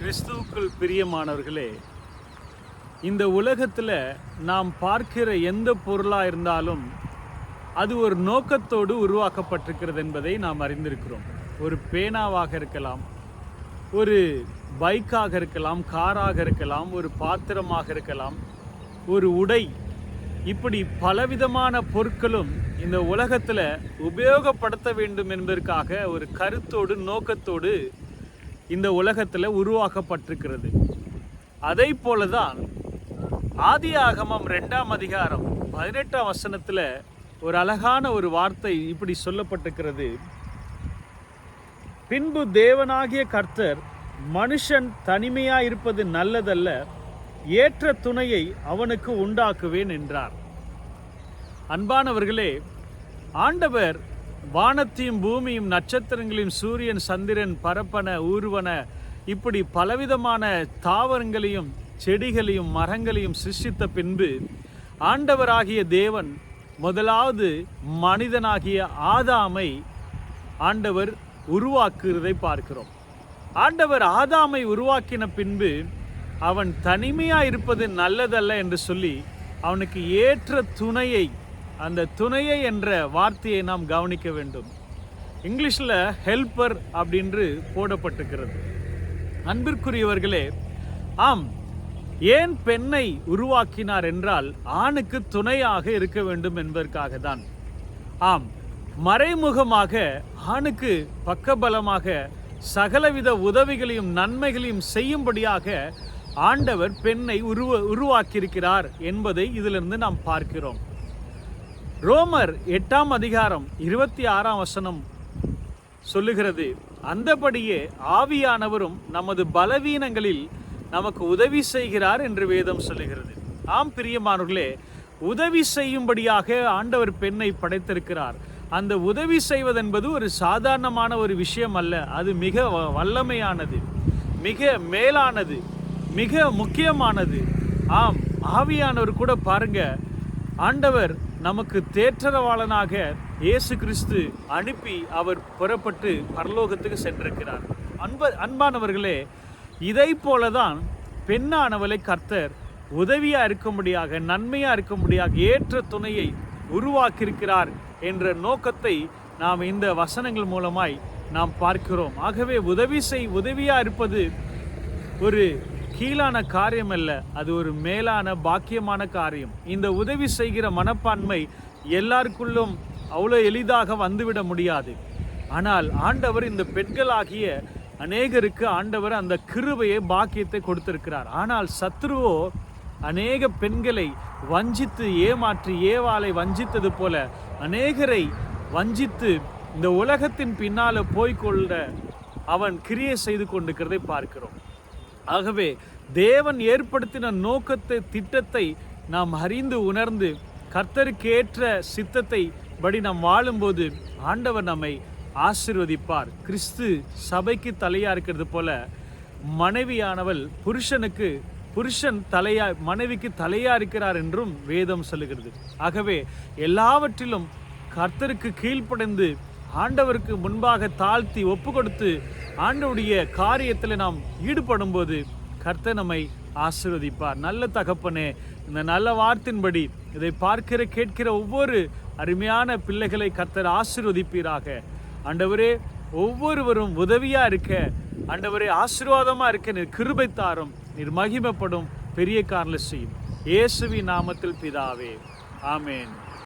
கிறிஸ்துவுக்குள் பிரியமானவர்களே, இந்த உலகத்தில் நாம் பார்க்கிற எந்த பொருளாக இருந்தாலும் அது ஒரு நோக்கத்தோடு உருவாக்கப்பட்டிருக்கிறது என்பதை நாம் அறிந்திருக்கிறோம். ஒரு பேனாவாக இருக்கலாம், ஒரு பைக்காக இருக்கலாம், காராக இருக்கலாம், ஒரு பாத்திரமாக இருக்கலாம், ஒரு உடை, இப்படி பலவிதமான பொருட்களும் இந்த உலகத்தில் உபயோகப்படுத்த வேண்டும் என்பதற்காக ஒரு கருத்தோடு நோக்கத்தோடு இந்த உலகத்தில் உருவாக்கப்பட்டிருக்கிறது. அதை போலதான் ஆதியாகமம் 2ஆம் அதிகாரம் 18ஆம் வசனத்தில் ஒரு அழகான ஒரு வார்த்தை இப்படி சொல்லப்பட்டிருக்கிறது. பின்பு தேவனாகிய கர்த்தர், மனுஷன் தனிமையாயிருப்பது நல்லதல்ல, ஏற்ற துணையை அவனுக்கு உண்டாக்குவேன் என்றார். அன்பானவர்களே, ஆண்டவர் வானத்தையும் பூமியும் நட்சத்திரங்களையும் சூரியன் சந்திரன் பரப்பன ஊர்வன இப்படி பலவிதமான தாவரங்களையும் செடிகளையும் மரங்களையும் சிருஷ்டித்த பின்பு ஆண்டவராகிய தேவன் முதலாவது மனிதனாகிய ஆதாமை ஆண்டவர் உருவாக்குவதை பார்க்கிறோம். ஆண்டவர் ஆதாமை உருவாக்கின பின்பு அவன் தனிமையாக இருப்பது நல்லதல்ல என்று சொல்லி அவனுக்கு ஏற்ற துணையை, அந்த துணையை என்ற வார்த்தையை நாம் கவனிக்க வேண்டும். இங்கிலீஷில் ஹெல்ப்பர் அப்படின்று போடப்பட்டிருக்கிறது. அன்பிற்குரியவர்களே, ஆம், ஏன் பெண்ணை உருவாக்கினார் என்றால் ஆணுக்கு துணையாக இருக்க வேண்டும் என்பதற்காக தான். ஆம், மறைமுகமாக ஆணுக்கு பக்கபலமாக சகலவித உதவிகளையும் நன்மைகளையும் செய்யும்படியாக ஆண்டவர் பெண்ணை உருவாக்கியிருக்கிறார் என்பதை இதிலிருந்து நாம் பார்க்கிறோம். ரோமர் 8ஆம் அதிகாரம் 26ஆம் வசனம் சொல்லுகிறது, அந்தபடியே ஆவியானவரும் நமது பலவீனங்களில் நமக்கு உதவி செய்கிறார் என்று வேதம் சொல்லுகிறது. ஆம் பிரியமானவர்களே, உதவி செய்யும்படியாக ஆண்டவர் பெண்ணை படைத்திருக்கிறார். அந்த உதவி செய்வதென்பது ஒரு சாதாரணமான ஒரு விஷயம் அல்ல. அது மிக வல்லமையானது, மிக மேலானது, மிக முக்கியமானது. ஆம், ஆவியானவர் கூட பாருங்க, ஆண்டவர் நமக்கு தேற்றரவாளனாக இயேசு கிறிஸ்து அனுப்பி அவர் புறப்பட்டு பரலோகத்துக்கு சென்றிருக்கிறார். அன்பானவர்களே, இதை போலதான் பெண்ணானவளை கர்த்தர் உதவியாக இருக்கும்படியாக, நன்மையாக இருக்கும்படியாக ஏற்ற துணையை உருவாக்கியிருக்கிறார் என்ற நோக்கத்தை நாம் இந்த வசனங்கள் மூலமாய் நாம் பார்க்கிறோம். ஆகவே உதவியாக இருப்பது ஒரு கீழான காரியம் அல்ல, அது ஒரு மேலான பாக்கியமான காரியம். இந்த உதவி செய்கிற மனப்பான்மை எல்லாருக்குள்ளும் அவ்வளோ எளிதாக வந்துவிட முடியாது. ஆனால் ஆண்டவர் இந்த பெண்களாகிய அநேகருக்கு ஆண்டவர் அந்த கிருபையை, பாக்கியத்தை கொடுத்திருக்கிறார். ஆனால் சத்ருவோ அநேக பெண்களை வஞ்சித்து ஏமாற்றி, ஏவாளை வஞ்சித்தது போல அநேகரை வஞ்சித்து இந்த உலகத்தின் பின்னால போய்கொள்ள அவன் கிரியை செய்து கொண்டிருக்கிறதை பார்க்கிறோம். ஆகவே தேவன் ஏற்படுத்தின நோக்கத்தை, திட்டத்தை நாம் அறிந்து உணர்ந்து கர்த்தருக்கு ஏற்ற சித்தத்தை படி நாம் வாழும்போது ஆண்டவர் நம்மை ஆசீர்வதிப்பார். கிறிஸ்து சபைக்கு தலையா இருக்கிறது போல மனைவியானவள் புருஷன் தலையா, மனைவிக்கு தலையா இருக்கிறார் என்றும் வேதம் சொல்லுகிறது. ஆகவே எல்லாவற்றிலும் கர்த்தருக்கு கீழ்ப்படைந்து ஆண்டவருக்கு முன்பாக தாழ்த்தி ஒப்பு கொடுத்து ஆண்டவருடைய காரியத்தில் நாம் ஈடுபடும் போது கர்த்தர் நம்மை ஆசீர்வதிப்பார். நல்ல தகப்பனே, இந்த நல்ல வார்த்தையின்படி இதை பார்க்கிற கேட்கிற ஒவ்வொரு அருமையான பிள்ளைகளை கர்த்தர் ஆசீர்வதிப்பீராக. ஆண்டவரே, ஒவ்வொருவரும் உதவியா இருக்க, ஆண்டவரே ஆசீர்வாதமா இருக்க நீர் கிருபை தாரும். நீர் மகிமைப்படும் பெரிய காரியங்களை செய்யும். இயேசுவின் நாமத்தில் பிதாவே, ஆமேன்.